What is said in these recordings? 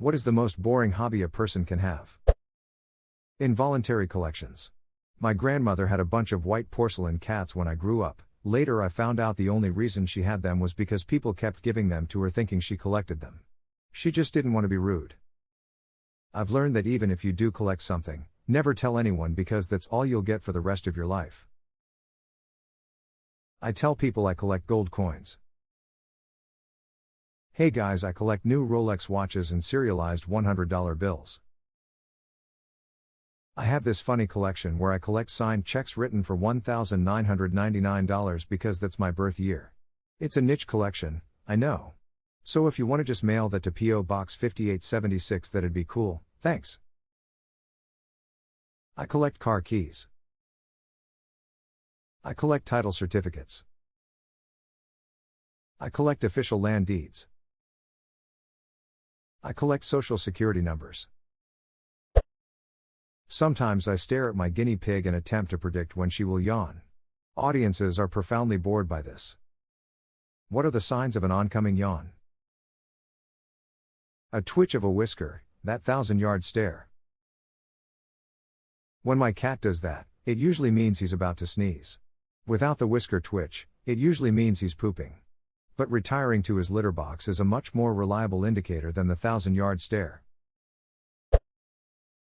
What is the most boring hobby a person can have? Involuntary collections. My grandmother had a bunch of white porcelain cats when I grew up. Later I found out the only reason she had them was because people kept giving them to her thinking she collected them. She just didn't want to be rude. I've learned that even if you do collect something, never tell anyone because that's all you'll get for the rest of your life. I tell people I collect gold coins. Hey guys, I collect new Rolex watches and serialized $100 bills. I have this funny collection where I collect signed checks written for $1,999 because that's my birth year. It's a niche collection, I know. So if you want to just mail that to P.O. Box 5876, that'd be cool, thanks. I collect car keys. I collect title certificates. I collect official land deeds. I collect social security numbers. Sometimes I stare at my guinea pig and attempt to predict when she will yawn. Audiences are profoundly bored by this. What are the signs of an oncoming yawn? A twitch of a whisker, that 1,000-yard stare. When my cat does that, it usually means he's about to sneeze. Without the whisker twitch, it usually means he's pooping. But retiring to his litter box is a much more reliable indicator than the 1,000-yard stare.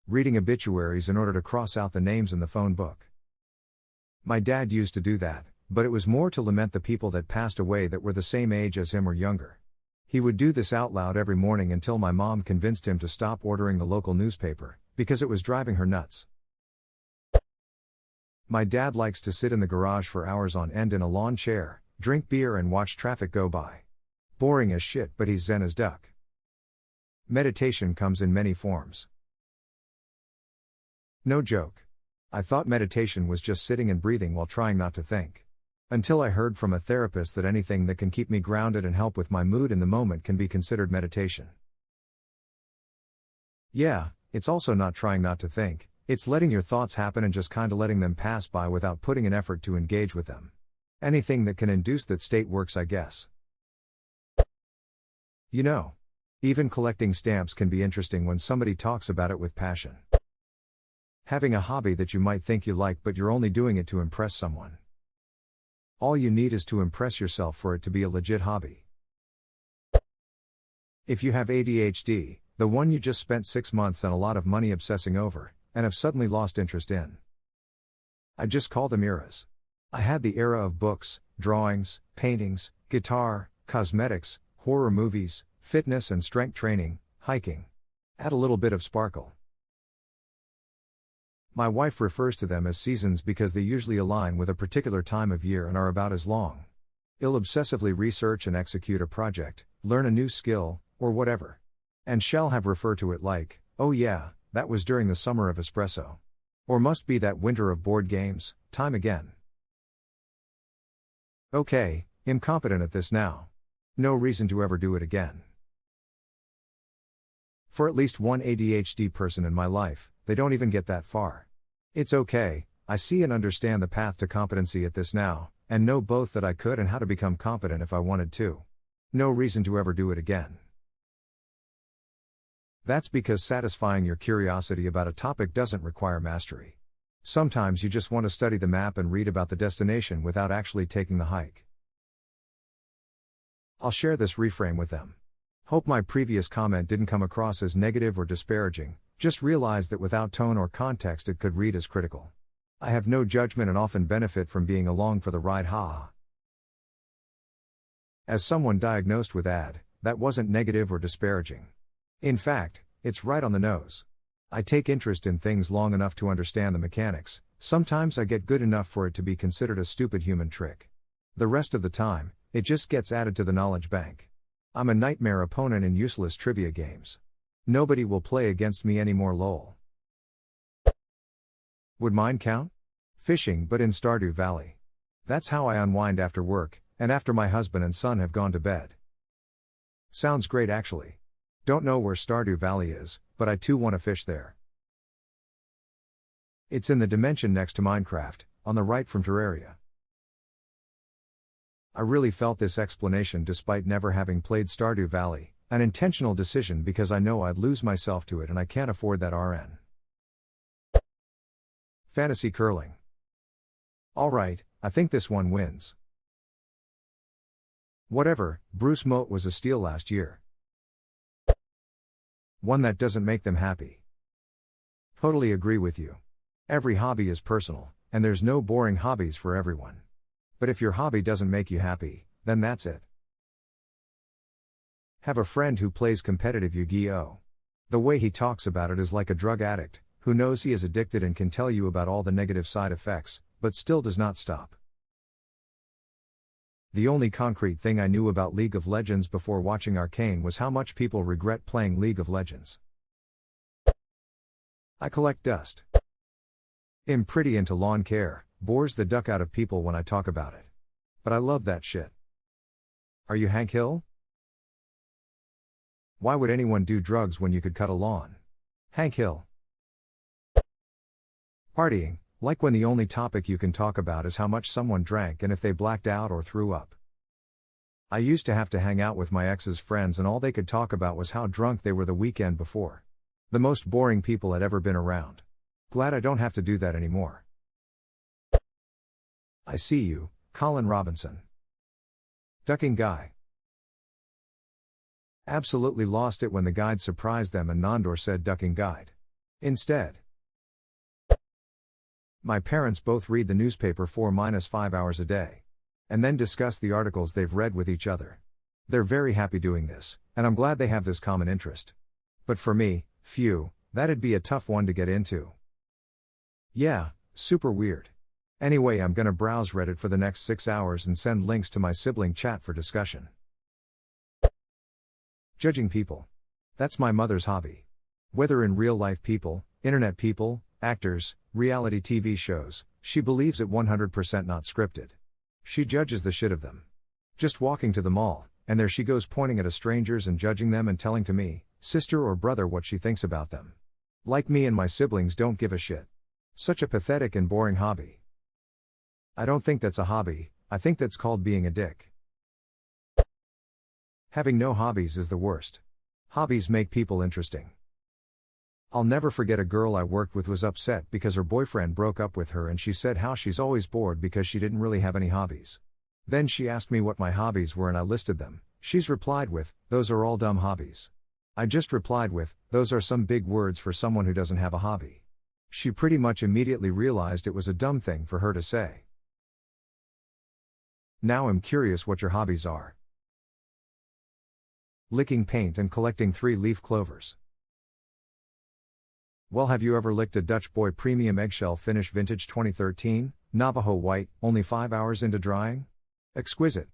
Reading obituaries in order to cross out the names in the phone book. My dad used to do that, but it was more to lament the people that passed away that were the same age as him or younger. He would do this out loud every morning until my mom convinced him to stop ordering the local newspaper, because it was driving her nuts. My dad likes to sit in the garage for hours on end in a lawn chair, drink beer and watch traffic go by. Boring as shit, but he's zen as duck. Meditation comes in many forms. No joke. I thought meditation was just sitting and breathing while trying not to think. Until I heard from a therapist that anything that can keep me grounded and help with my mood in the moment can be considered meditation. Yeah, it's also not trying not to think, it's letting your thoughts happen and just kinda letting them pass by without putting an effort to engage with them. Anything that can induce that state works, I guess. You know, even collecting stamps can be interesting when somebody talks about it with passion. Having a hobby that you might think you like but you're only doing it to impress someone. All you need is to impress yourself for it to be a legit hobby. If you have ADHD, the one you just spent 6 months and a lot of money obsessing over, and have suddenly lost interest in. I just call them eras. I had the era of books, drawings, paintings, guitar, cosmetics, horror movies, fitness and strength training, hiking. Add a little bit of sparkle. My wife refers to them as seasons because they usually align with a particular time of year and are about as long. I'll obsessively research and execute a project, learn a new skill, or whatever. And shall have refer to it like, oh yeah, that was during the summer of espresso. Or must be that winter of board games, time again. Okay, I'm competent at this now. No reason to ever do it again. For at least one ADHD person in my life, they don't even get that far. It's okay, I see and understand the path to competency at this now, and know both that I could and how to become competent if I wanted to. No reason to ever do it again. That's because satisfying your curiosity about a topic doesn't require mastery. Sometimes you just want to study the map and read about the destination without actually taking the hike. I'll share this reframe with them. Hope my previous comment didn't come across as negative or disparaging, just realize that without tone or context it could read as critical. I have no judgment and often benefit from being along for the ride, haha. As someone diagnosed with AD, that wasn't negative or disparaging. In fact, it's right on the nose. I take interest in things long enough to understand the mechanics, sometimes I get good enough for it to be considered a stupid human trick. The rest of the time, it just gets added to the knowledge bank. I'm a nightmare opponent in useless trivia games. Nobody will play against me anymore, lol. Would mine count? Fishing, but in Stardew Valley. That's how I unwind after work, and after my husband and son have gone to bed. Sounds great actually. Don't know where Stardew Valley is, but I too want to fish there. It's in the dimension next to Minecraft, on the right from Terraria. I really felt this explanation despite never having played Stardew Valley, an intentional decision because I know I'd lose myself to it and I can't afford that RN. Fantasy curling. Alright, I think this one wins. Whatever, Bruce Moat was a steal last year. One that doesn't make them happy. Totally agree with you. Every hobby is personal, and there's no boring hobbies for everyone. But if your hobby doesn't make you happy, then that's it. Have a friend who plays competitive Yu-Gi-Oh! The way he talks about it is like a drug addict, who knows he is addicted and can tell you about all the negative side effects, but still does not stop. The only concrete thing I knew about League of Legends before watching Arcane was how much people regret playing League of Legends. I collect dust. I'm pretty into lawn care, bores the duck out of people when I talk about it. But I love that shit. Are you Hank Hill? Why would anyone do drugs when you could cut a lawn? Hank Hill. Partying, like when the only topic you can talk about is how much someone drank and if they blacked out or threw up. I used to have to hang out with my ex's friends and all they could talk about was how drunk they were the weekend before. The most boring people I'd ever been around. Glad I don't have to do that anymore. I see you, Colin Robinson. Ducking guy. Absolutely lost it when the guide surprised them and Nandor said ducking guide instead. My parents both read the newspaper 4-5 hours a day. And then discuss the articles they've read with each other. They're very happy doing this, and I'm glad they have this common interest. But for me, phew, that'd be a tough one to get into. Yeah, super weird. Anyway, I'm gonna browse Reddit for the next 6 hours and send links to my sibling chat for discussion. Judging people. That's my mother's hobby. Whether in real life people, internet people, actors, reality TV shows, she believes it 100% not scripted. She judges the shit of them. Just walking to the mall, and there she goes pointing at strangers and judging them and telling to me, sister or brother, what she thinks about them. Like me and my siblings don't give a shit. Such a pathetic and boring hobby. I don't think that's a hobby, I think that's called being a dick. Having no hobbies is the worst. Hobbies make people interesting. I'll never forget a girl I worked with was upset because her boyfriend broke up with her and she said how she's always bored because she didn't really have any hobbies. Then she asked me what my hobbies were and I listed them. She's replied with, "Those are all dumb hobbies." I just replied with, "Those are some big words for someone who doesn't have a hobby." She pretty much immediately realized it was a dumb thing for her to say. Now I'm curious what your hobbies are. Licking paint and collecting 3-leaf clovers. Well, have you ever licked a Dutch Boy Premium Eggshell Finish Vintage 2013, Navajo White, only 5 hours into drying? Exquisite.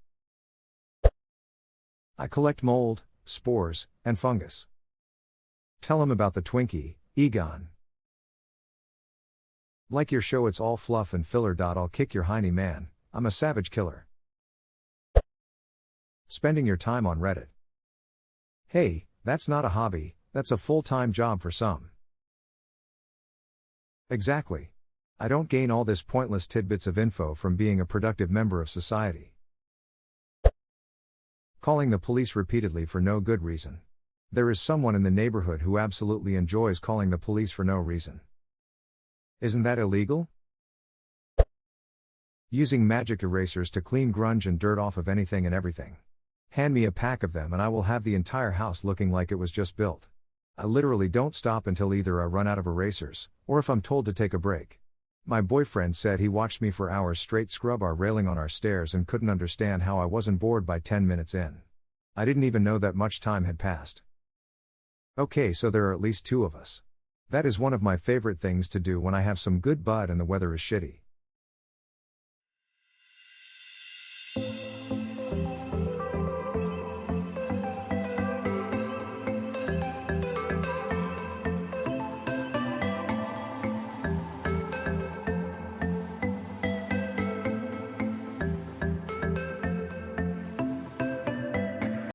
I collect mold, spores, and fungus. Tell him about the Twinkie, Egon. Like your show, it's all fluff and filler. I'll kick your hiney, man, I'm a savage killer. Spending your time on Reddit. Hey, that's not a hobby, that's a full-time job for some. Exactly. I don't gain all this pointless tidbits of info from being a productive member of society. Calling the police repeatedly for no good reason. There is someone in the neighborhood who absolutely enjoys calling the police for no reason. Isn't that illegal? Using magic erasers to clean grunge and dirt off of anything and everything. Hand me a pack of them and I will have the entire house looking like it was just built. I literally don't stop until either I run out of erasers, or if I'm told to take a break. My boyfriend said he watched me for hours straight scrub our railing on our stairs and couldn't understand how I wasn't bored by 10 minutes in. I didn't even know that much time had passed. Okay, so there are at least 2 of us. That is one of my favorite things to do when I have some good bud and the weather is shitty.